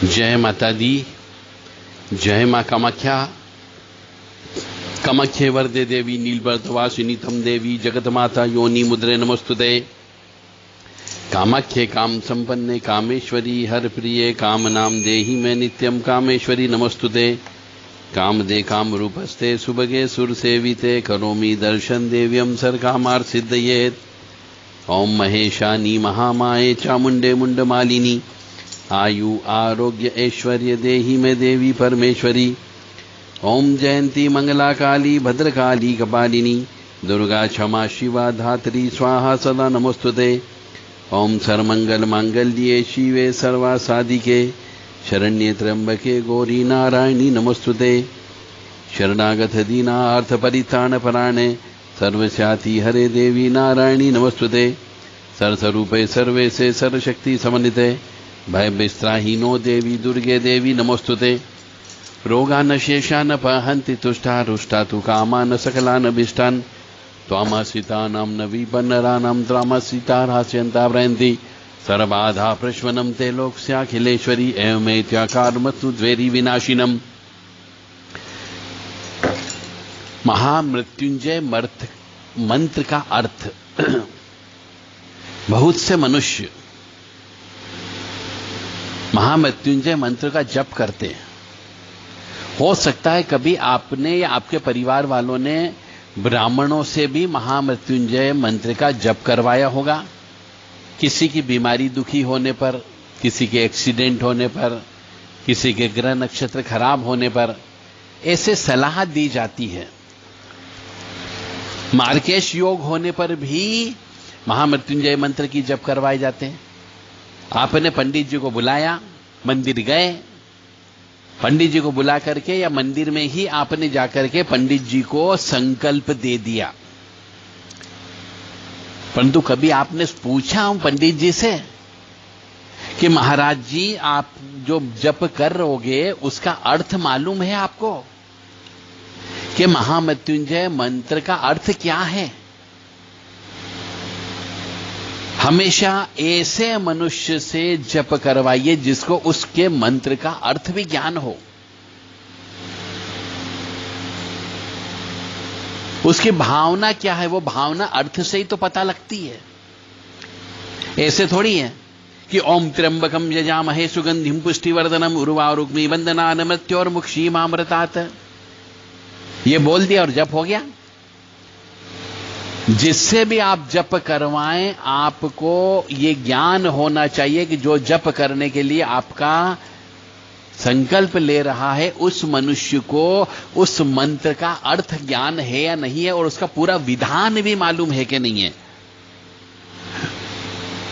जय माता दी। जय मां कामाख्या। कामाख्ये वरदे देवी नीलभद्रवासिनी तम देवी जगत माता योनि मुद्रे नमस्तुते। कामाख्ये काम संपन्ने कामेश्वरी हर प्रिये काम नाम देहि में नित्यम कामेश्वरी नमस्तुते। काम दे काम रूपस्ते सुभगे सुर सेविते करोमि दर्शन देव्यम सर कामार सिद्धयेत। ओम महेशानी महामाये चामुंडे मुंड मालिनी आयु आरोग्य ऐश्वर्य देहि में देवी परमेश्वरी। ओम जयंती मंगला काली भद्रकाली कपालिनी दुर्गा क्षमा शिवा धात्री स्वाहा सदा नमस्तुते। ओम सर्वमंगल मांगल्ये शिवे सर्वा साधिके शरण्ये त्र्यंबके गौरी नारायणी नमस्तुते। शरणागत दीनार्थ परित्राण परायणे सर्वस्याति हरे देवी नारायणी नमस्तुते। सरस्वरूपे सर्वेसे सर्वशक्ति समन्विते भय विस्त्राहीनो देवी दुर्गे देवी नमस्तुते। रोगान शेषान पहन्ति तुष्टा रुष्टा तु कामान सकलान अभीष्टान त्वामासितानां न विपन्नराणां त्वामासितारास्यन्ता प्रयन्ति सर्वबाधा प्रश्वनं ते लोकस्याखिलेश्वरी एवमेत्याकारमस्तु द्वेरी विनाशिनम्। महामृत्युंजय मंत्र का अर्थ। बहुत से मनुष्य महामृत्युंजय मंत्र का जप करते हैं। हो सकता है कभी आपने या आपके परिवार वालों ने ब्राह्मणों से भी महामृत्युंजय मंत्र का जप करवाया होगा। किसी की बीमारी दुखी होने पर, किसी के एक्सीडेंट होने पर, किसी के ग्रह नक्षत्र खराब होने पर ऐसे सलाह दी जाती है। मार्केश योग होने पर भी महामृत्युंजय मंत्र की जप करवाए जाते हैं। आपने पंडित जी को बुलाया, मंदिर गए, पंडित जी को बुला करके या मंदिर में ही आपने जाकर के पंडित जी को संकल्प दे दिया, परंतु कभी आपने पूछा पंडित जी से कि महाराज जी आप जो जप कर रहोगे उसका अर्थ मालूम है आपको कि महामृत्युंजय मंत्र का अर्थ क्या है? हमेशा ऐसे मनुष्य से जप करवाइए जिसको उसके मंत्र का अर्थ भी ज्ञान हो। उसकी भावना क्या है, वो भावना अर्थ से ही तो पता लगती है। ऐसे थोड़ी है कि ओम त्र्यंबकम यजामहे सुगंधिम पुष्टिवर्धनम उर्वारुक्मी वंदना मृत्योर्मुक्षीमामृतात् ये बोल दिया और जप हो गया। जिससे भी आप जप करवाएं आपको ये ज्ञान होना चाहिए कि जो जप करने के लिए आपका संकल्प ले रहा है उस मनुष्य को उस मंत्र का अर्थ ज्ञान है या नहीं है और उसका पूरा विधान भी मालूम है कि नहीं है।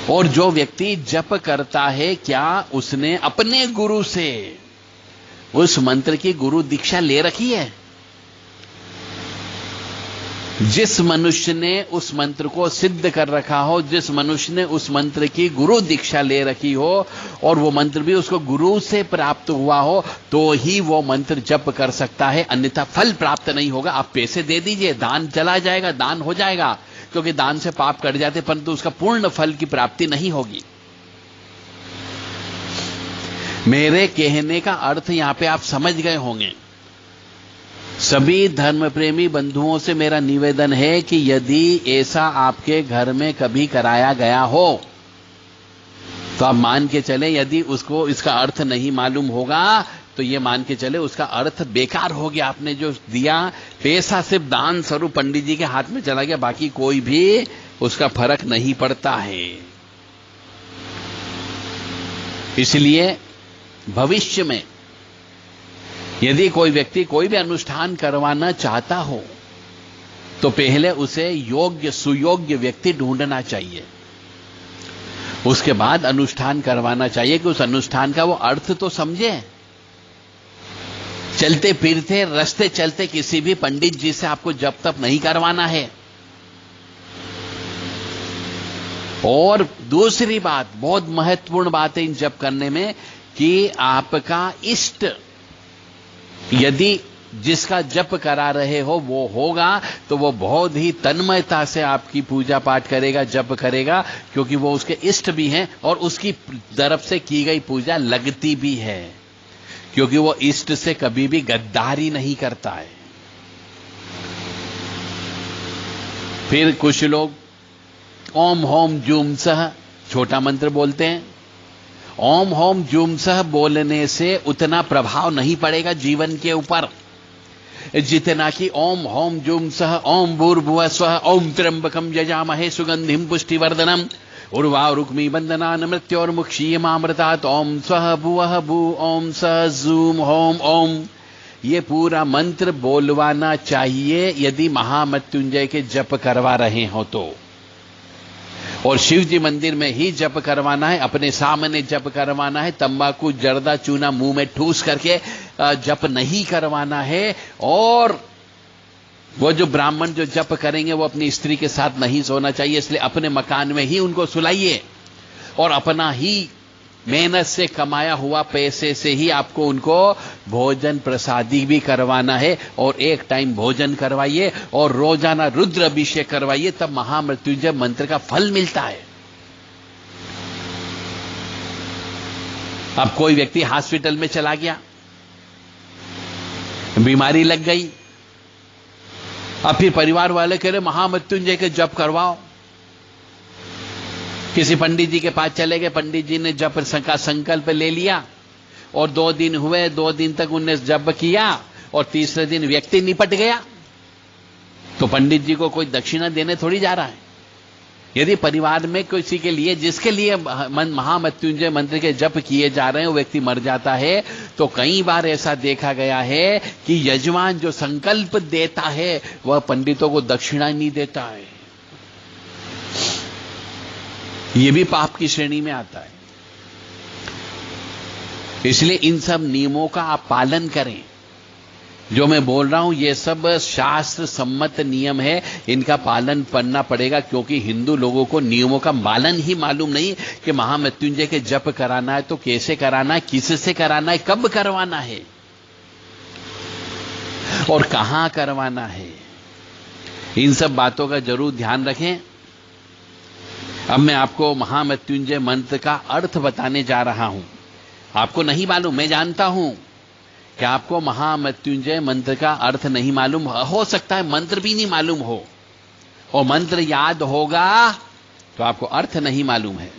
और जो व्यक्ति जप करता है क्या उसने अपने गुरु से उस मंत्र की गुरु दीक्षा ले रखी है? जिस मनुष्य ने उस मंत्र को सिद्ध कर रखा हो, जिस मनुष्य ने उस मंत्र की गुरु दीक्षा ले रखी हो और वो मंत्र भी उसको गुरु से प्राप्त हुआ हो तो ही वो मंत्र जप कर सकता है, अन्यथा फल प्राप्त नहीं होगा। आप पैसे दे दीजिए, दान चला जाएगा, दान हो जाएगा, क्योंकि दान से पाप कट जाते, परंतु उसका पूर्ण फल की प्राप्ति नहीं होगी। मेरे कहने का अर्थ यहां पे आप समझ गए होंगे। सभी धर्म प्रेमी बंधुओं से मेरा निवेदन है कि यदि ऐसा आपके घर में कभी कराया गया हो तो आप मान के चले, यदि उसको इसका अर्थ नहीं मालूम होगा तो ये मान के चले उसका अर्थ बेकार हो गया। आपने जो दिया पैसा सिर्फ दान स्वरूप पंडित जी के हाथ में चला गया, बाकी कोई भी उसका फर्क नहीं पड़ता है। इसलिए भविष्य में यदि कोई व्यक्ति कोई भी अनुष्ठान करवाना चाहता हो तो पहले उसे योग्य सुयोग्य व्यक्ति ढूंढना चाहिए, उसके बाद अनुष्ठान करवाना चाहिए कि उस अनुष्ठान का वो अर्थ तो समझे। चलते फिरते रास्ते चलते किसी भी पंडित जी से आपको जप तप नहीं करवाना है। और दूसरी बात, बहुत महत्वपूर्ण बात है इन जप करने में कि आपका इष्ट यदि जिसका जप करा रहे हो वो होगा, तो वो बहुत ही तन्मयता से आपकी पूजा पाठ करेगा, जप करेगा, क्योंकि वो उसके इष्ट भी हैं और उसकी तरफ से की गई पूजा लगती भी है, क्योंकि वो इष्ट से कभी भी गद्दारी नहीं करता है। फिर कुछ लोग ओम होम जूम सह छोटा मंत्र बोलते हैं। ओम होम जूम सह बोलने से उतना प्रभाव नहीं पड़ेगा जीवन के ऊपर जितना कि ओम होम जूम सह ओम भूर्भुवः स्वः ओम त्र्यंबकम यजामहे सुगंधिम पुष्टिवर्धनम उर्वारुक्मी बंदनान मृत्योर्मुक्षीयमामृतात् ओम स्वः भुवः भू ओम सः जूम होम ओम। ये पूरा मंत्र बोलवाना चाहिए यदि महामृत्युंजय के जप करवा रहे हो तो, और शिव जी मंदिर में ही जप करवाना है, अपने सामने जप करवाना है, तंबाकू जर्दा चूना मुंह में ठूस करके जप नहीं करवाना है। और वो जो ब्राह्मण जो जप करेंगे वो अपनी स्त्री के साथ नहीं सोना चाहिए, इसलिए अपने मकान में ही उनको सुलाइए और अपना ही मेहनत से कमाया हुआ पैसे से ही आपको उनको भोजन प्रसादी भी करवाना है, और एक टाइम भोजन करवाइए और रोजाना रुद्र अभिषेक करवाइए, तब महामृत्युंजय मंत्र का फल मिलता है। अब कोई व्यक्ति हॉस्पिटल में चला गया, बीमारी लग गई, अब फिर परिवार वाले कह रहे महामृत्युंजय के जप करवाओ। किसी पंडित जी के पास चले गए, पंडित जी ने जप का संकल्प ले लिया और 2 दिन हुए, 2 दिन तक उनने जप किया और तीसरे दिन व्यक्ति निपट गया, तो पंडित जी को कोई दक्षिणा देने थोड़ी जा रहा है। यदि परिवार में किसी के लिए जिसके लिए महामृत्युंजय मंत्र के जप किए जा रहे हैं वो व्यक्ति मर जाता है, तो कई बार ऐसा देखा गया है कि यजमान जो संकल्प देता है वह पंडितों को दक्षिणा नहीं देता है। ये भी पाप की श्रेणी में आता है। इसलिए इन सब नियमों का आप पालन करें। जो मैं बोल रहा हूं ये सब शास्त्र सम्मत नियम है, इनका पालन करना पड़ेगा, क्योंकि हिंदू लोगों को नियमों का पालन ही मालूम नहीं कि महामृत्युंजय के जप कराना है तो कैसे कराना है, किससे कराना है, कब करवाना है और कहां करवाना है। इन सब बातों का जरूर ध्यान रखें। अब मैं आपको महामृत्युंजय मंत्र का अर्थ बताने जा रहा हूं। आपको नहीं मालूम, मैं जानता हूं कि आपको महामृत्युंजय मंत्र का अर्थ नहीं मालूम हो सकता है, मंत्र भी नहीं मालूम हो, और मंत्र याद होगा तो आपको अर्थ नहीं मालूम है।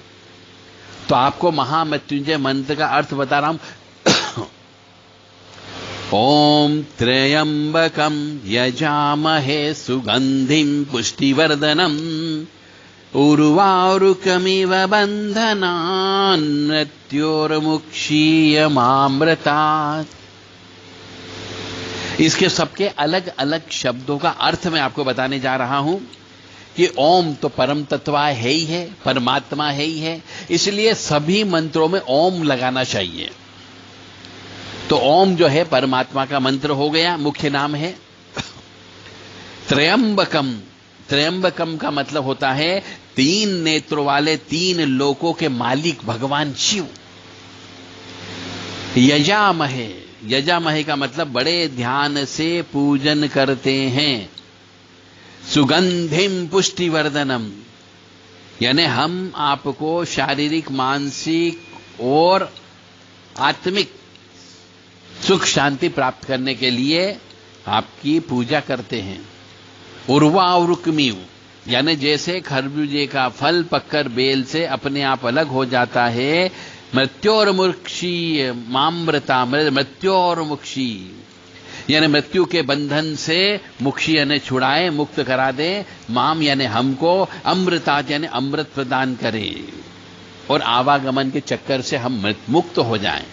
तो आपको महामृत्युंजय मंत्र का अर्थ बता रहा हूं। ओम त्र्यंबकम यजामहे सुगंधिम पुष्टिवर्धनम उर्वारुकमिव बंधनान् मृत्योर्मुक्षीयमामृतात्। इसके सबके अलग अलग शब्दों का अर्थ मैं आपको बताने जा रहा हूं कि ओम तो परम तत्व है ही है, परमात्मा है ही है, इसलिए सभी मंत्रों में ओम लगाना चाहिए। तो ओम जो है परमात्मा का मंत्र हो गया, मुख्य नाम है। त्र्यंबकम, त्र्यंबकम का मतलब होता है 3 नेत्रों वाले 3 लोकों के मालिक भगवान शिव। यजामहे, यजामहे का मतलब बड़े ध्यान से पूजन करते हैं। सुगंधिम पुष्टिवर्धनम, यानी हम आपको शारीरिक, मानसिक और आत्मिक सुख शांति प्राप्त करने के लिए आपकी पूजा करते हैं। उर्वारुकमिव, यानी जैसे खरबूजे का फल पककर बेल से अपने आप अलग हो जाता है। मृत्योर्मुक्षी मामृता, मृत्योर्मुक्षी यानी मृत्यु के बंधन से मुक्षी यानी छुड़ाए, मुक्त करा दे, माम यानी हमको, अमृतात यानी अमृत प्रदान करे और आवागमन के चक्कर से हम मुक्त हो जाएं।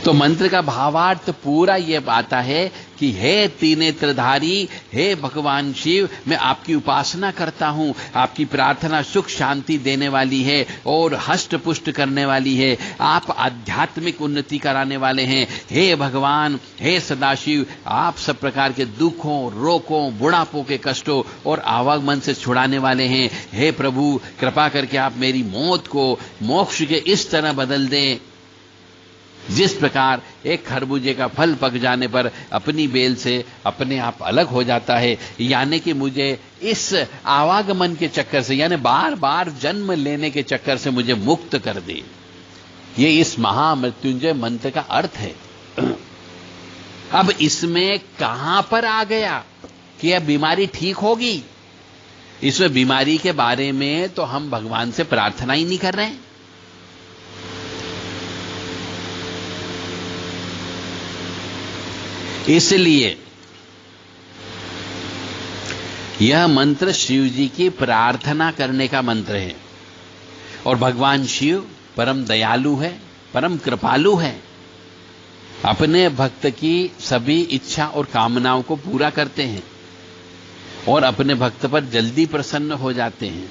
तो मंत्र का भावार्थ पूरा ये आता है कि हे त्रिनेत्रधारी, हे भगवान शिव, मैं आपकी उपासना करता हूं। आपकी प्रार्थना सुख शांति देने वाली है और हष्ट पुष्ट करने वाली है। आप आध्यात्मिक उन्नति कराने वाले हैं। हे भगवान, हे सदाशिव, आप सब प्रकार के दुखों, रोगों, बुढ़ापों के कष्टों और आवागमन से छुड़ाने वाले हैं। हे प्रभु, कृपा करके आप मेरी मौत को मोक्ष के इस तरह बदल दें जिस प्रकार एक खरबूजे का फल पक जाने पर अपनी बेल से अपने आप अलग हो जाता है, यानी कि मुझे इस आवागमन के चक्कर से, यानी बार बार जन्म लेने के चक्कर से मुझे मुक्त कर दे। ये इस महामृत्युंजय मंत्र का अर्थ है। अब इसमें कहां पर आ गया कि यह बीमारी ठीक होगी? इसमें बीमारी के बारे में तो हम भगवान से प्रार्थना ही नहीं कर रहे हैं। इसलिए यह मंत्र शिव जी की प्रार्थना करने का मंत्र है, और भगवान शिव परम दयालु है, परम कृपालु है, अपने भक्त की सभी इच्छा और कामनाओं को पूरा करते हैं और अपने भक्त पर जल्दी प्रसन्न हो जाते हैं।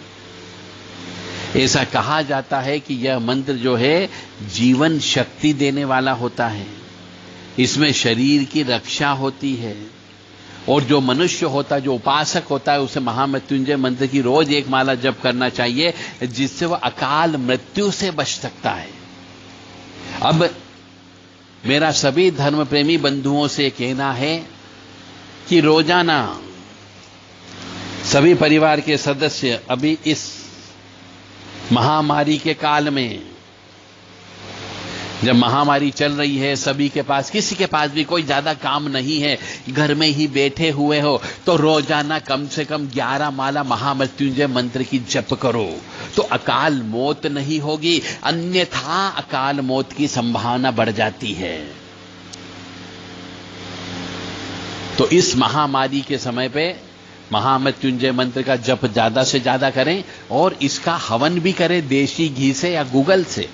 ऐसा कहा जाता है कि यह मंत्र जो है जीवन शक्ति देने वाला होता है, इसमें शरीर की रक्षा होती है, और जो मनुष्य होता है, जो उपासक होता है, उसे महामृत्युंजय मंत्र की रोज एक माला जप करना चाहिए, जिससे वह अकाल मृत्यु से बच सकता है। अब मेरा सभी धर्म प्रेमी बंधुओं से कहना है कि रोजाना सभी परिवार के सदस्य अभी इस महामारी के काल में, जब महामारी चल रही है, सभी के पास, किसी के पास भी कोई ज्यादा काम नहीं है, घर में ही बैठे हुए हो, तो रोजाना कम से कम 11 माला महामृत्युंजय मंत्र की जप करो, तो अकाल मौत नहीं होगी, अन्यथा अकाल मौत की संभावना बढ़ जाती है। तो इस महामारी के समय पे महामृत्युंजय मंत्र का जप ज्यादा से ज्यादा करें, और इसका हवन भी करें देशी घी से या गूगल से।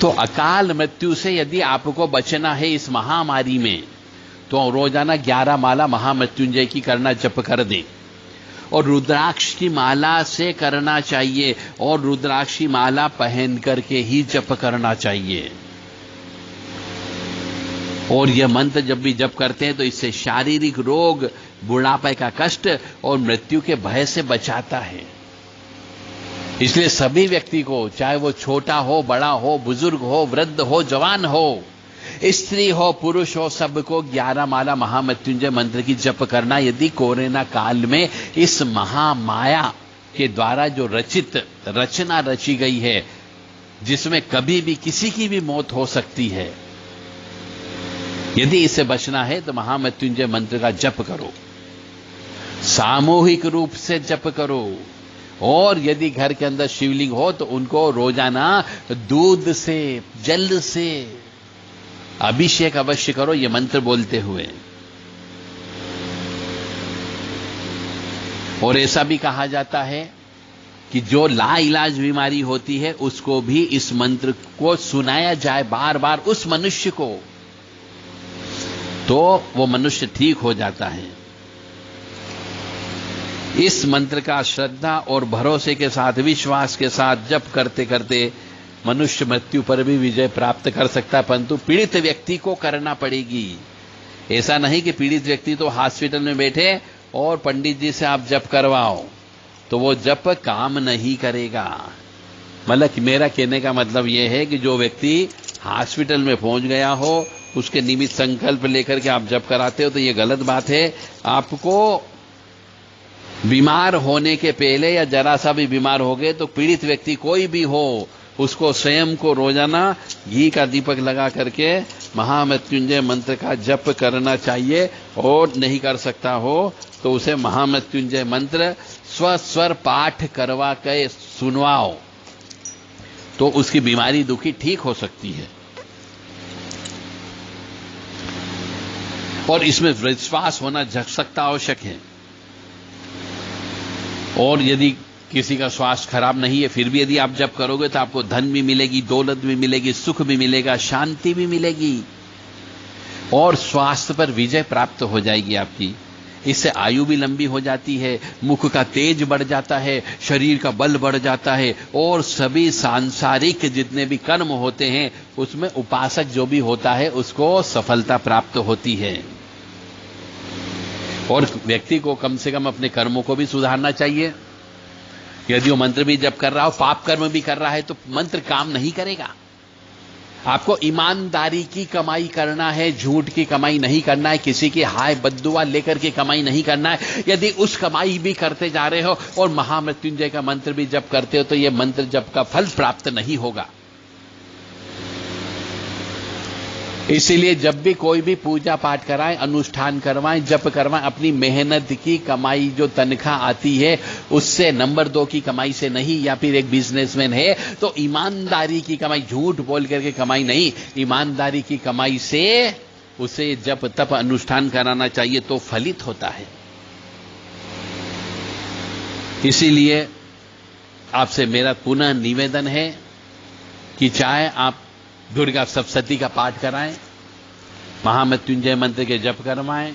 तो अकाल मृत्यु से यदि आपको बचना है इस महामारी में, तो रोजाना 11 माला महामृत्युंजय की करना, जप कर दें, और रुद्राक्ष की माला से करना चाहिए, और रुद्राक्ष की माला पहन करके ही जप करना चाहिए। और यह मंत्र जब भी जप करते हैं तो इससे शारीरिक रोग, बुढ़ापे का कष्ट और मृत्यु के भय से बचाता है। इसलिए सभी व्यक्ति को, चाहे वो छोटा हो, बड़ा हो, बुजुर्ग हो, वृद्ध हो, जवान हो, स्त्री हो, पुरुष हो, सबको 11 माला महामृत्युंजय मंत्र की जप करना। यदि कोरोना काल में इस महामाया के द्वारा जो रचना रची गई है, जिसमें कभी भी किसी की भी मौत हो सकती है, यदि इससे बचना है तो महामृत्युंजय मंत्र का जप करो, सामूहिक रूप से जप करो, और यदि घर के अंदर शिवलिंग हो तो उनको रोजाना दूध से, जल से अभिषेक अवश्य करो, ये मंत्र बोलते हुए। और ऐसा भी कहा जाता है कि जो लाइलाज बीमारी होती है उसको भी इस मंत्र को सुनाया जाए बार बार उस मनुष्य को, तो वो मनुष्य ठीक हो जाता है। इस मंत्र का श्रद्धा और भरोसे के साथ, विश्वास के साथ जप करते करते मनुष्य मृत्यु पर भी विजय प्राप्त कर सकता है, परंतु पीड़ित व्यक्ति को करना पड़ेगी। ऐसा नहीं कि पीड़ित व्यक्ति तो हॉस्पिटल में बैठे और पंडित जी से आप जप करवाओ, तो वो जप काम नहीं करेगा। मतलब मेरा कहने का मतलब यह है कि जो व्यक्ति हॉस्पिटल में पहुंच गया हो, उसके निमित्त संकल्प लेकर के आप जप कराते हो, तो ये गलत बात है। आपको बीमार होने के पहले या जरा सा भी बीमार हो गए तो पीड़ित व्यक्ति कोई भी हो, उसको स्वयं को रोजाना घी का दीपक लगा करके महामृत्युंजय मंत्र का जप करना चाहिए। और नहीं कर सकता हो तो उसे महामृत्युंजय मंत्र स्वर पाठ करवा के सुनवाओ, तो उसकी बीमारी दुखी ठीक हो सकती है। और इसमें विश्वास होना सख्ता आवश्यक है। और यदि किसी का स्वास्थ्य खराब नहीं है, फिर भी यदि आप जप करोगे तो आपको धन भी मिलेगी, दौलत भी मिलेगी, सुख भी मिलेगा, शांति भी मिलेगी, और स्वास्थ्य पर विजय प्राप्त हो जाएगी आपकी। इससे आयु भी लंबी हो जाती है, मुख का तेज बढ़ जाता है, शरीर का बल बढ़ जाता है, और सभी सांसारिक जितने भी कर्म होते हैं उसमें उपासक जो भी होता है उसको सफलता प्राप्त होती है। और व्यक्ति को कम से कम अपने कर्मों को भी सुधारना चाहिए। यदि वो मंत्र भी जप कर रहा हो, पाप कर्म भी कर रहा है, तो मंत्र काम नहीं करेगा। आपको ईमानदारी की कमाई करना है, झूठ की कमाई नहीं करना है, किसी की हाय बद्दुआ लेकर के कमाई नहीं करना है। यदि उस कमाई भी करते जा रहे हो और महामृत्युंजय का मंत्र भी जप करते हो तो यह मंत्र जप का फल प्राप्त नहीं होगा। इसीलिए जब भी कोई भी पूजा पाठ कराएं, अनुष्ठान करवाएं, जप करवाएं, अपनी मेहनत की कमाई जो तनख्वाह आती है उससे, नंबर 2 की कमाई से नहीं। या फिर एक बिजनेसमैन है तो ईमानदारी की कमाई, झूठ बोल करके कमाई नहीं, ईमानदारी की कमाई से उसे जप तप अनुष्ठान कराना चाहिए तो फलित होता है। इसीलिए आपसे मेरा पुनः निवेदन है कि चाहे आप दुर्गा सप्तशती का पाठ कराएं, महामृत्युंजय मंत्र के जप करवाएं,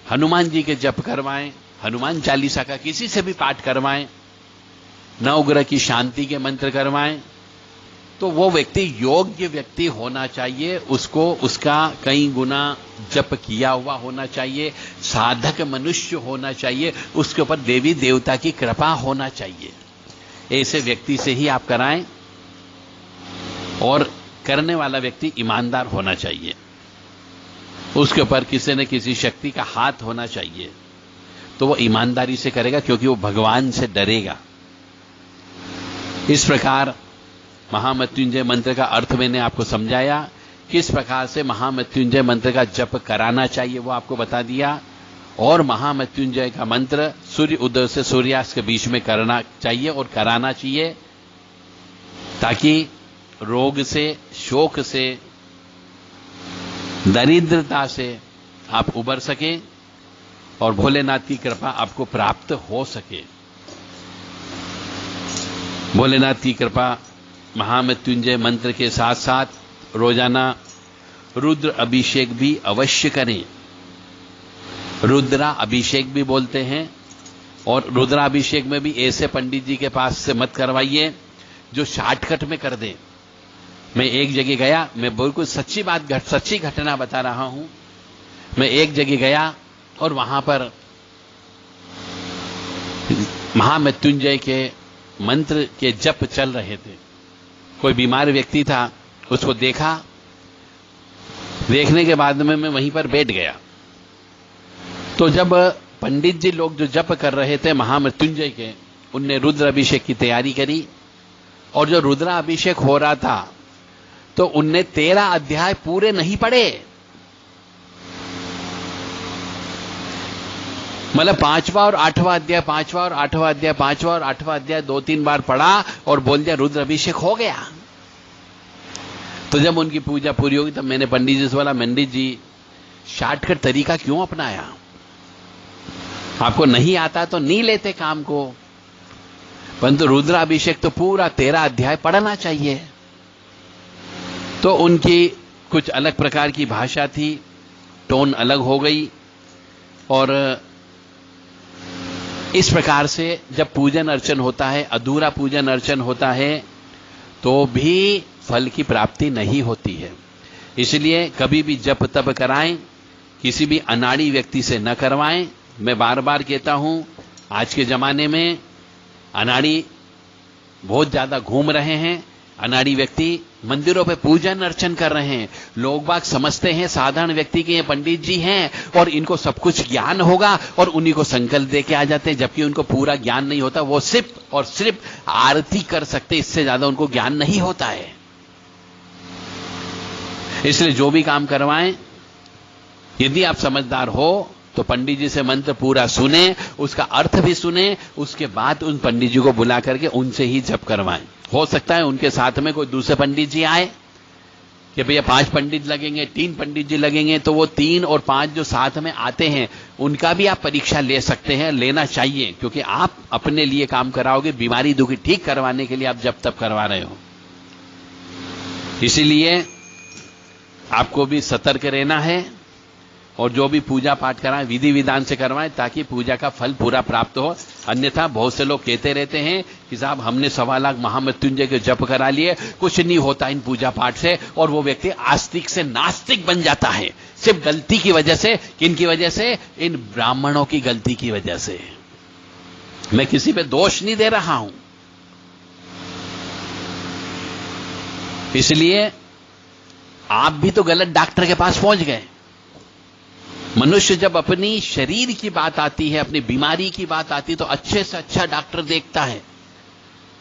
हनुमान जी के जप करवाएं, हनुमान चालीसा का किसी से भी पाठ करवाएं, नवग्रह की शांति के मंत्र करवाएं, तो वो व्यक्ति योग्य व्यक्ति होना चाहिए। उसको उसका कई गुना जप किया हुआ होना चाहिए, साधक मनुष्य होना चाहिए, उसके ऊपर देवी देवता की कृपा होना चाहिए। ऐसे व्यक्ति से ही आप कराएं और करने वाला व्यक्ति ईमानदार होना चाहिए, उसके ऊपर किसी न किसी शक्ति का हाथ होना चाहिए, तो वो ईमानदारी से करेगा क्योंकि वो भगवान से डरेगा। इस प्रकार महामृत्युंजय मंत्र का अर्थ मैंने आपको समझाया, किस प्रकार से महामृत्युंजय मंत्र का जप कराना चाहिए वो आपको बता दिया। और महामृत्युंजय का मंत्र सूर्य उदय से सूर्यास्त के बीच में करना चाहिए और कराना चाहिए, ताकि रोग से, शोक से, दरिद्रता से आप उबर सके और भोलेनाथ की कृपा आपको प्राप्त हो सके। भोलेनाथ की कृपा महामृत्युंजय मंत्र के साथ साथ रोजाना रुद्र अभिषेक भी अवश्य करें। रुद्रा अभिषेक भी बोलते हैं, और रुद्राभिषेक में भी ऐसे पंडित जी के पास से मत करवाइए जो शॉर्टकट में कर दे। मैं एक जगह गया, मैं बिल्कुल सच्ची घटना बता रहा हूं। मैं एक जगह गया और वहां पर महामृत्युंजय के मंत्र के जप चल रहे थे। कोई बीमार व्यक्ति था, उसको देखा, देखने के बाद में मैं वहीं पर बैठ गया। तो जब पंडित जी लोग जो जप कर रहे थे महामृत्युंजय के, उनने रुद्र अभिषेक की तैयारी करी, और जो रुद्रा अभिषेक हो रहा था तो उनने 13 अध्याय पूरे नहीं पढ़े। मतलब 5वां और 8वां अध्याय, 5वां और 8वां अध्याय, 5वां और 8वां अध्याय 2-3 बार पढ़ा और बोल दिया रुद्र अभिषेक हो गया। तो जब उनकी पूजा पूरी होगी तब मैंने पंडित जी से बोला, पंडित जी शॉर्टकट तरीका क्यों अपनाया? आपको नहीं आता तो नहीं लेते काम को, परंतु रुद्राभिषेक तो पूरा 13 अध्याय पढ़ना चाहिए। तो उनकी कुछ अलग प्रकार की भाषा थी, टोन अलग हो गई, और इस प्रकार से जब पूजन अर्चन होता है, अधूरा पूजन अर्चन होता है, तो भी फल की प्राप्ति नहीं होती है। इसलिए कभी भी जप तप कराएं, किसी भी अनाड़ी व्यक्ति से न करवाएं। मैं बार बार कहता हूं, आज के जमाने में अनाड़ी बहुत ज्यादा घूम रहे हैं। अनाड़ी व्यक्ति मंदिरों पे पूजन अर्चन कर रहे हैं। लोग बाग समझते हैं साधारण व्यक्ति के ये पंडित जी हैं और इनको सब कुछ ज्ञान होगा, और उन्हीं को संकल्प दे के आ जाते हैं, जबकि उनको पूरा ज्ञान नहीं होता। वो सिर्फ और सिर्फ आरती कर सकते, इससे ज्यादा उनको ज्ञान नहीं होता है। इसलिए जो भी काम करवाएं, यदि आप समझदार हो तो पंडित जी से मंत्र पूरा सुने, उसका अर्थ भी सुने, उसके बाद उन पंडित जी को बुला करके उनसे ही जप करवाएं। हो सकता है उनके साथ में कोई दूसरे पंडित जी आए कि भैया 5 पंडित लगेंगे, 3 पंडित जी लगेंगे, तो वो 3 और 5 जो साथ में आते हैं उनका भी आप परीक्षा ले सकते हैं, लेना चाहिए, क्योंकि आप अपने लिए काम कराओगे, बीमारी दुखी ठीक करवाने के लिए आप जप तप करवा रहे हो। इसीलिए आपको भी सतर्क रहना है, और जो भी पूजा पाठ कराएं विधि विधान से करवाएं, ताकि पूजा का फल पूरा प्राप्त हो। अन्यथा बहुत से लोग कहते रहते हैं कि साहब हमने 1.25 लाख महामृत्युंजय के जप करा लिए, कुछ नहीं होता इन पूजा पाठ से, और वो व्यक्ति आस्तिक से नास्तिक बन जाता है, सिर्फ गलती की वजह से। किनकी वजह से? इन ब्राह्मणों की गलती की वजह से। मैं किसी पे दोष नहीं दे रहा हूं। इसलिए आप भी तो गलत डॉक्टर के पास पहुंच गए। मनुष्य जब अपनी शरीर की बात आती है, अपनी बीमारी की बात आती है, तो अच्छे से अच्छा डॉक्टर देखता है,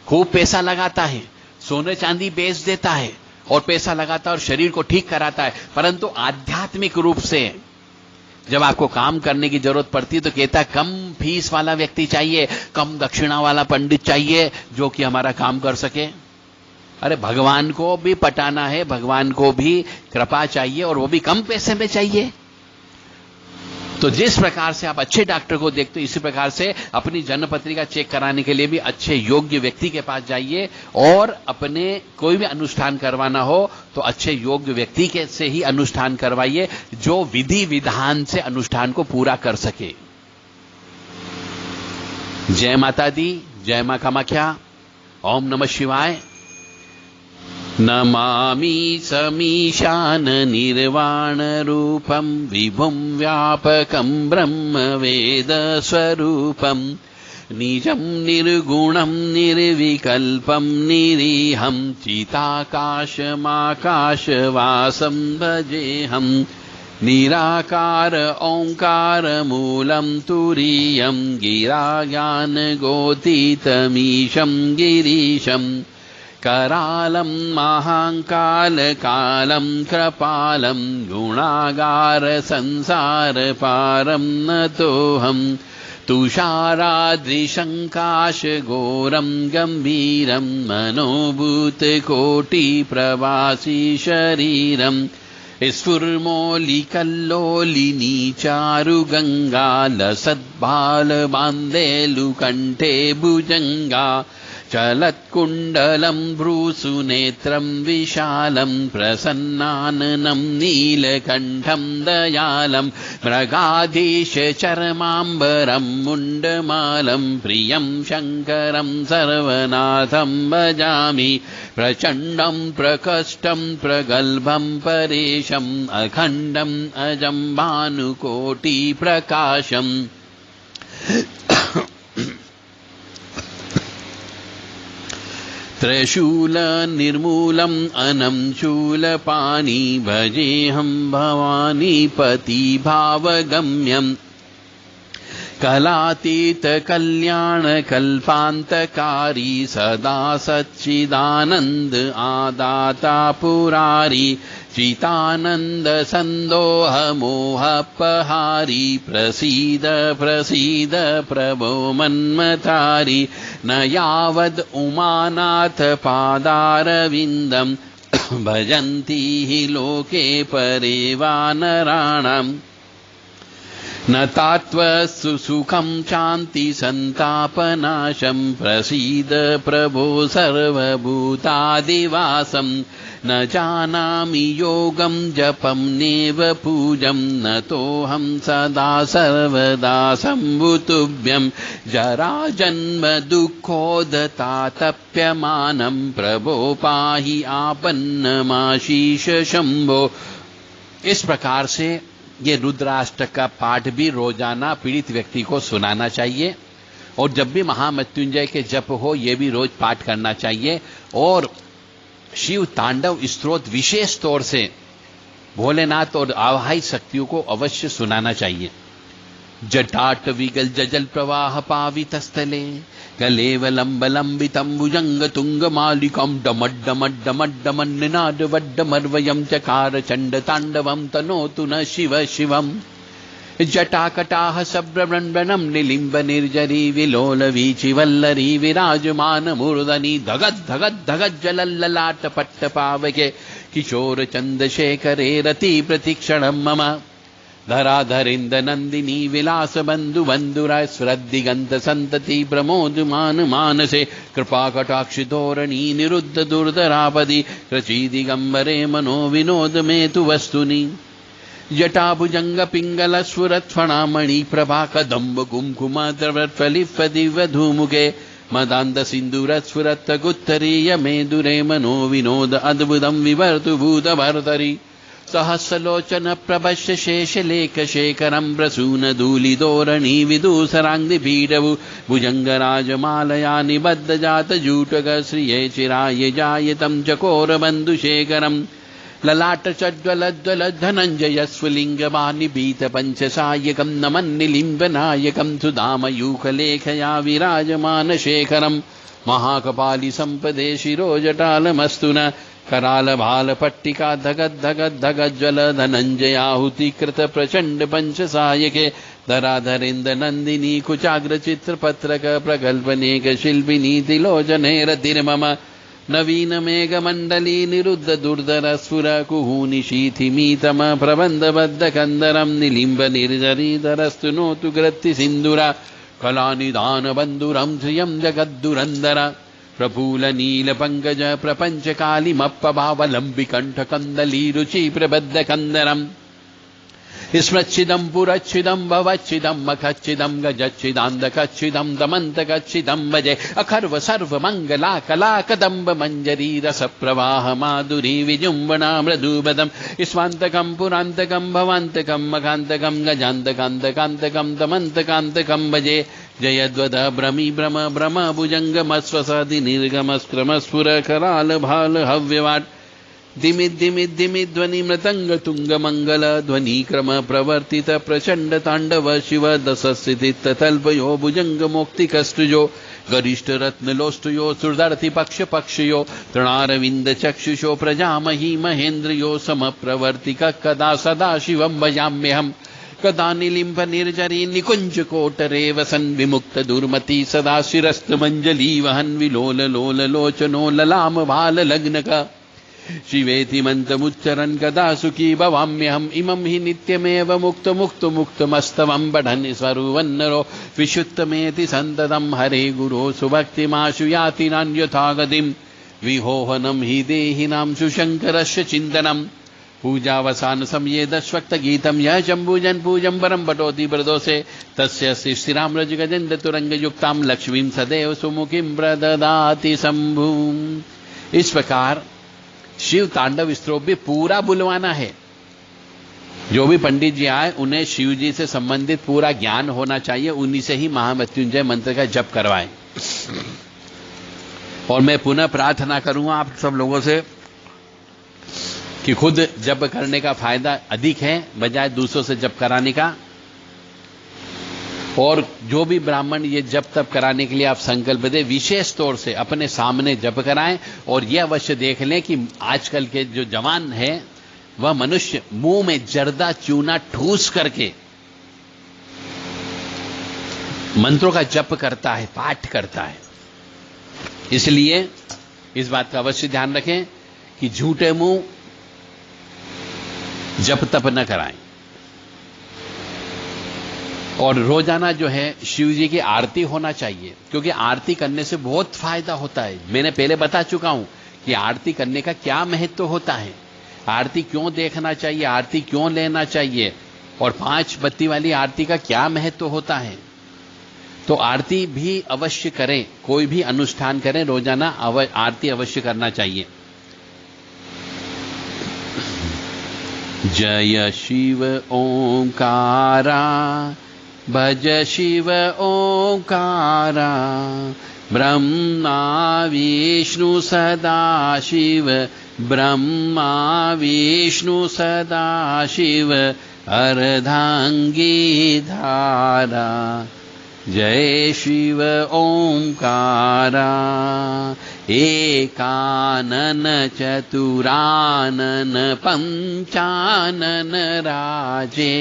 खूब पैसा लगाता है, सोने चांदी बेच देता है और पैसा लगाता है और शरीर को ठीक कराता है। परंतु आध्यात्मिक रूप से जब आपको काम करने की जरूरत पड़ती है तो कहता है कम फीस वाला व्यक्ति चाहिए, कम दक्षिणा वाला पंडित चाहिए जो कि हमारा काम कर सके। अरे भगवान को भी पटाना है, भगवान को भी कृपा चाहिए और वो भी कम पैसे में चाहिए। तो जिस प्रकार से आप अच्छे डॉक्टर को देखते हो, इसी प्रकार से अपनी जन्म पत्रिका चेक कराने के लिए भी अच्छे योग्य व्यक्ति के पास जाइए और अपने कोई भी अनुष्ठान करवाना हो तो अच्छे योग्य व्यक्ति के से ही अनुष्ठान करवाइए जो विधि विधान से अनुष्ठान को पूरा कर सके। जय माता दी, जय मां कामाख्या। ओम नमः शिवाय। नमामि समीशान निर्वाण रूपम विभुम व्यापकम ब्रह्म वेद स्वरूपम निजं निर्गुणं निर्विकल्पं निरीहं चिताकाशमाकाशवासं भजेऽहं निराकार ओंकार मूलं तुरीयं गिराज्ञानगोतीतमीशं गिरीशं करालं महाकालकालं कृपालं गुणागार संसारपारं नतोऽहं तुषाराद्रिशङ्काशघोरं गम्भीरं मनोभूतकोटिप्रवासी शरीरं स्फुर्मौलिकल्लोलिनी चारुगङ्गा लसद्बालबान्धेलुकण्ठे भुजङ्गा चलत्कुण्डलं भ्रूसुनेत्रं विशालं प्रसन्नाननं नीलकण्ठं दयालं मृगाधीशचर्माम्बरं मुण्डमालं प्रियं शङ्करं सर्वनाथं भजामि प्रचण्डं प्रकष्टं प्रगल्भं परेशम् अखण्डम् अजं भानुकोटिप्रकाशम् त्रिशूल निर्मूलम् अनं शूलपाणि भजेऽहं भवानीपति भावगम्यम् कलातीत कल्याण कल्पान्तकारी सदा सच्चिदानन्द आदाता पुरारी चितानन्द सन्दोह मोहपहारी प्रसीद प्रसीद प्रभो मन्मथारी न यावद् उमानाथ पादारविन्दं भजन्ति हि लोके परे वानराणाम् न तात्वस्तु सुखं शान्ति सन्तापनाशं प्रसीद प्रभो सर्वभूतादिवासं न जानामि योगं जपं नेव पूजं नतोऽहं सदा सर्वदा शम्भुतुभ्यं जराजन्म दुःखोदतातप्यमानं प्रभो पाहि आपन्नमाशीष शंभो। इस प्रकार से ये रुद्राष्टक का पाठ भी रोजाना पीड़ित व्यक्ति को सुनाना चाहिए और जब भी महामृत्युंजय के जप हो ये भी रोज पाठ करना चाहिए और शिव तांडव स्तोत्र विशेष तौर से भोलेनाथ और आवाही शक्तियों को अवश्य सुनाना चाहिए। जटाट विगल जजल प्रवाह पावितस्थले कलेवलंबलंबितं भुजंग तुंग मालिकं डमड्डमड्डमड्डमन्नाद वड्डमर्वयं चकार चंड तांडवं तनोतु न शिव शिवम् जटाकटाह सब्रमण्डनं निलिम्ब निर्जरी विलोल वीचिवल्लरी विराजमान मूर्धनि धगद धगद धगद जलल्ललाट पट्टपावके किशोर चंद्रशेखरे रति प्रतीक्षणं मम धराधरिंद नंदिनी विलास बंधु बंधुराय स्रद्दिगंत संतति प्रमोदमान मानसे कृपा कटाक्ष धोरणी निरुद्ध दुर्धरापदि कृचि दिगंबरे मनो विनोद में तु वस्तुनि जटाभुजंग पिंगल स्फुरत् फणामणि प्रभा कदम्ब कुंकुम द्रवत्फलिफ दिव्य धूमुखे मदान्त सिंदूरत् स्फुरत् गुत्तरीय मेदुरे मनो विनोद अद्भुतं विवर्तु भूत भर्तरि सहस्रलोचन प्रभस्य शेषलेख शेखरं प्रसून धूलिधोरणी विदूसरांगि पीडभु भुजंगराजमालया निबद्ध जात जूटक श्रिये चिराय जायतं चकोर बंधुशेखरं ललाट चज्ज्वलज्ज्वल धनञ्जय स्वलिङ्गमानिबीत पञ्चसायकं नमन्निलिम्बनायकं सुधामयूखलेखया विराजमान शेखरम् महाकपाली संपदे शिरोजटालमस्तु न कराल भाल पट्टिका धगद धगद धगद ज्वल धनञ्जयाहुतिकृत प्रचंड पंचसायके धराधरेन्द्र नंदिनी कुचाग्र चित्रपत्रक प्रकल्पनेक शिल्पिनी तिलोचने रतिर्मम नवीन मेघ मंडली निरुद्ध दुर्धर स्फुर कुहूनि शीथिमीतम प्रबंधबद्ध कंदरम निलिम्ब निर्जरीधरस्तु नोतु ग्रत्ति सिंधुरा कलानिधान बंधुरम श्रियं जगद्दुरंदर प्रफुल्ल नील पंकज प्रपंच कालिमप्पभावलंबि कंठ कंदली रुचि प्रबद्ध कंदरम स्मृच्छिदं पुरच्छिदं भवच्छिदं मखच्छिदं गजच्छिदान्धकच्छिदं दमन्तकच्छिदं भजे अखर्व सर्व मंगला कला कदम्ब मंजरी रस प्रवाह माधुरी विजुम्बना मृदुबदं स्वान्तकं पुरान्तकं भवान्तकं मखान्तकं गजान्तकान्तकान्तकं दमन्तकान्तकं भजे जयद्वद भ्रमी भ्रम भ्रम भुजङ्गमस्वसदि निर्गमस्क्रमस्फुर कराल भाल हव्यवाट् दिमिद् दिमिद् दिमिद् ध्वनि मृतंग तुंग मंगल ध्वनि क्रम प्रवर्तित प्रचंड तांडव शिव दस स्थित तल्पयो भुजंग मोक्ति कष्टयो गरिष्ठ रत्न लोष्टयो सुरदर्थि पक्ष पक्षयो तृणारविंद चक्षुषो प्रजामहि महेन्द्रयो सम प्रवर्तिक कदा सदा शिवं भजाम्यहम् कदा निलिम्ब निर्जरी निकुंज कोटरे वसन विमुक्त दुर्मति सदा शिरस्त मंजली वहन विलोल लोल लोचनो ललाम भाल लग्नक शिवेति मंत्रमुच्चरन् कदा सुखी भवाम्यहम् इमं हि नित्यमेव मुक्त मुक्त मुक्तमस्तवं बढ़न् स्वरुवन्नरो विशुद्धमेति सन्ततं हरे गुरो सुभक्तिमाशु याति नान्यथा गतिं विहोहनं हि देहिनां सुशङ्करस्य चिन्तनं पूजावसान समये दशवक्त गीतं यः शम्भुजन् पूजं परं पठोति प्रदोषे तस्य श्रीरामरज गजेन्द्र तुरंग युक्तां लक्ष्मीं सदैव सुमुखीं प्रददाति शंभुम्। इस प्रकार शिव तांडव स्तोत्र भी पूरा बुलवाना है। जो भी पंडित जी आए उन्हें शिव जी से संबंधित पूरा ज्ञान होना चाहिए, उन्हीं से ही महामृत्युंजय मंत्र का जप करवाएं। और मैं पुनः प्रार्थना करूंगा आप सब लोगों से कि खुद जप करने का फायदा अधिक है बजाय दूसरों से जप कराने का। और जो भी ब्राह्मण ये जप तप कराने के लिए आप संकल्प दे, विशेष तौर से अपने सामने जप कराएं। और यह अवश्य देख लें कि आजकल के जो जवान है वह मनुष्य मुंह में जर्दा चूना ठूस करके मंत्रों का जप करता है, पाठ करता है। इसलिए इस बात का अवश्य ध्यान रखें कि झूठे मुंह जप तप न कराएं। और रोजाना जो है शिव जी की आरती होना चाहिए, क्योंकि आरती करने से बहुत फायदा होता है। मैंने पहले बता चुका हूं कि आरती करने का क्या महत्व होता है, आरती क्यों देखना चाहिए, आरती क्यों लेना चाहिए, और 5 बत्ती वाली आरती का क्या महत्व होता है। तो आरती भी अवश्य करें, कोई भी अनुष्ठान करें रोजाना आरती अवश्य करना चाहिए। जय शिव ओंकारा भज शिव ओंकारा ब्रह्मा विष्णु सदा शिव ब्रह्मा विष्णु सदा शिव अर्धांगी धारा। जय शिव ओंकारा एकानन चतुरानन पंचानन राजे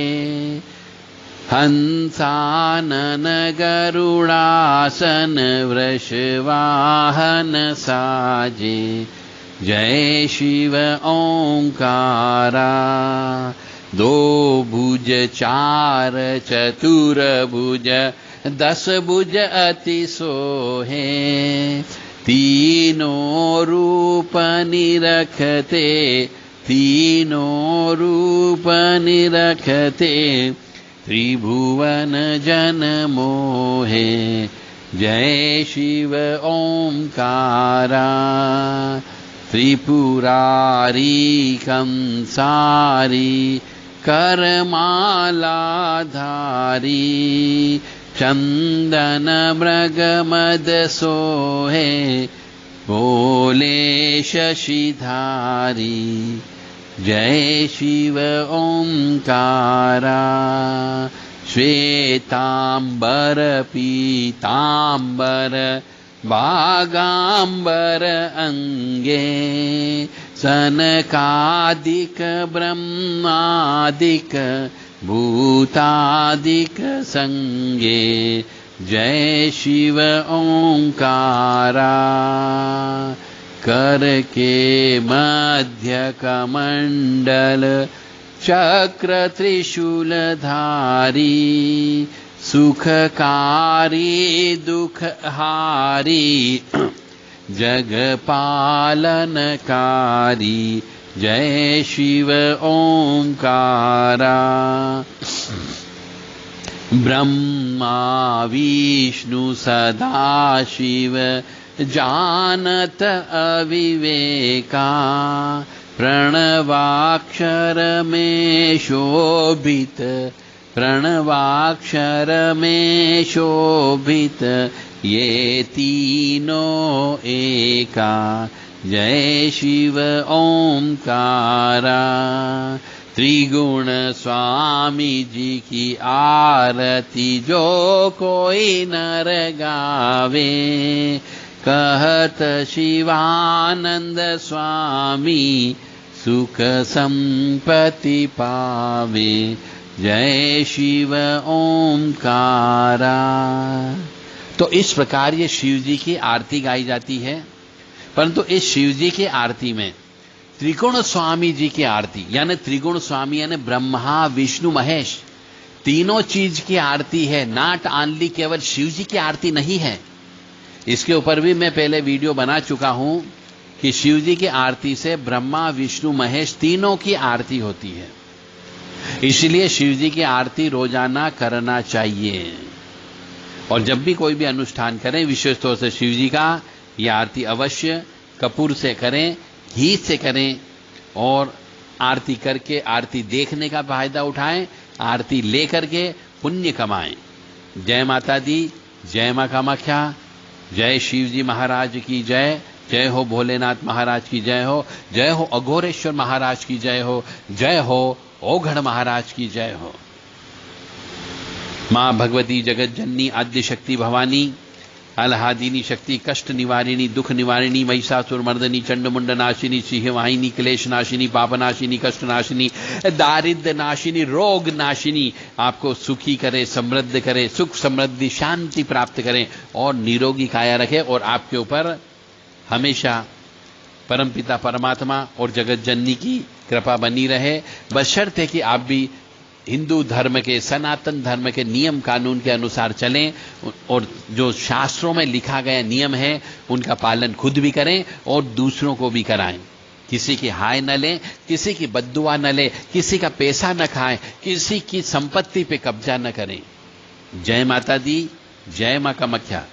हंसानन गरुड़ासन वृषवाहन साजे। जय शिव ओंकारा 2 भुज 4 चतुर्भुज 10 भुज अति सोहे। तीनों रूप निरखते तीनों रूप निरखते त्रिभुवन जन मोहे। जय शिव ओंकारा त्रिपुरारी कंसारी करमालाधारी चंदन मृग मद सोहे बोले शशिधारी। जय शिव ओंकारा श्वेतांबर पीतांबर वागांबर अंगे सनकादिक ब्रह्मादिक भूतादिक संगे जय शिव ओंकारा कर के मध्य कमंडल चक्र त्रिशूलधारी सुखकारी दुखहारी जगपालनकारी जय शिव ओंकारा ब्रह्मा विष्णु सदाशिव जानत अविवेका प्रणवाक्षर में शोभित प्रणवाक्षर में शोभित ये तीनों एका जय शिव ओंकारा त्रिगुण स्वामी जी की आरती जो कोई नर गावे कहत शिवानंद स्वामी सुख संपत्ति पावे जय शिव ओंकारा। तो इस प्रकार ये शिव जी की आरती गाई जाती है। परंतु इस शिव जी की आरती में त्रिगुण स्वामी जी की आरती, यानी त्रिगुण स्वामी यानी ब्रह्मा विष्णु महेश, तीनों चीज की आरती है। नॉट ओनली केवल शिव जी की आरती नहीं है। इसके ऊपर भी मैं पहले वीडियो बना चुका हूं कि शिव जी की आरती से ब्रह्मा विष्णु महेश तीनों की आरती होती है। इसलिए शिव जी की आरती रोजाना करना चाहिए। और जब भी कोई भी अनुष्ठान करें, विशेष तौर से शिव जी का, यह आरती अवश्य कपूर से करें, घी से करें और आरती करके आरती देखने का फायदा उठाएं, आरती लेकर के पुण्य कमाएं। जय माता दी, जय मां कामाख्या, जय शिव जी महाराज की जय, जय हो भोलेनाथ महाराज की जय हो, जय हो अघोरेश्वर महाराज की जय हो, जय हो ओघड़ महाराज की जय हो। मां भगवती जगत जननी आद्य शक्ति भवानी, अलहादिनी शक्ति, कष्ट निवारिणी, दुख निवारिणी, महिषासुर मर्दनी, चंडमुंड नाशिनी, सिंहवाहिनी, क्लेश नाशिनी, पाप नाशिनी, कष्ट नाशिनी, दारिद्र नाशिनी, रोग नाशिनी, आपको सुखी करे, समृद्ध करे, सुख समृद्धि शांति प्राप्त करें और निरोगी काया रखे और आपके ऊपर हमेशा परमपिता परमात्मा और जगत जननी की कृपा बनी रहे। बशर्ते कि आप भी हिंदू धर्म के, सनातन धर्म के नियम कानून के अनुसार चलें और जो शास्त्रों में लिखा गया नियम है उनका पालन खुद भी करें और दूसरों को भी कराएं। किसी की हाय न लें, किसी की बद्दुआ न लें, किसी का पैसा न खाएं, किसी की संपत्ति पे कब्जा न करें। जय माता दी, जय मां कामाख्या।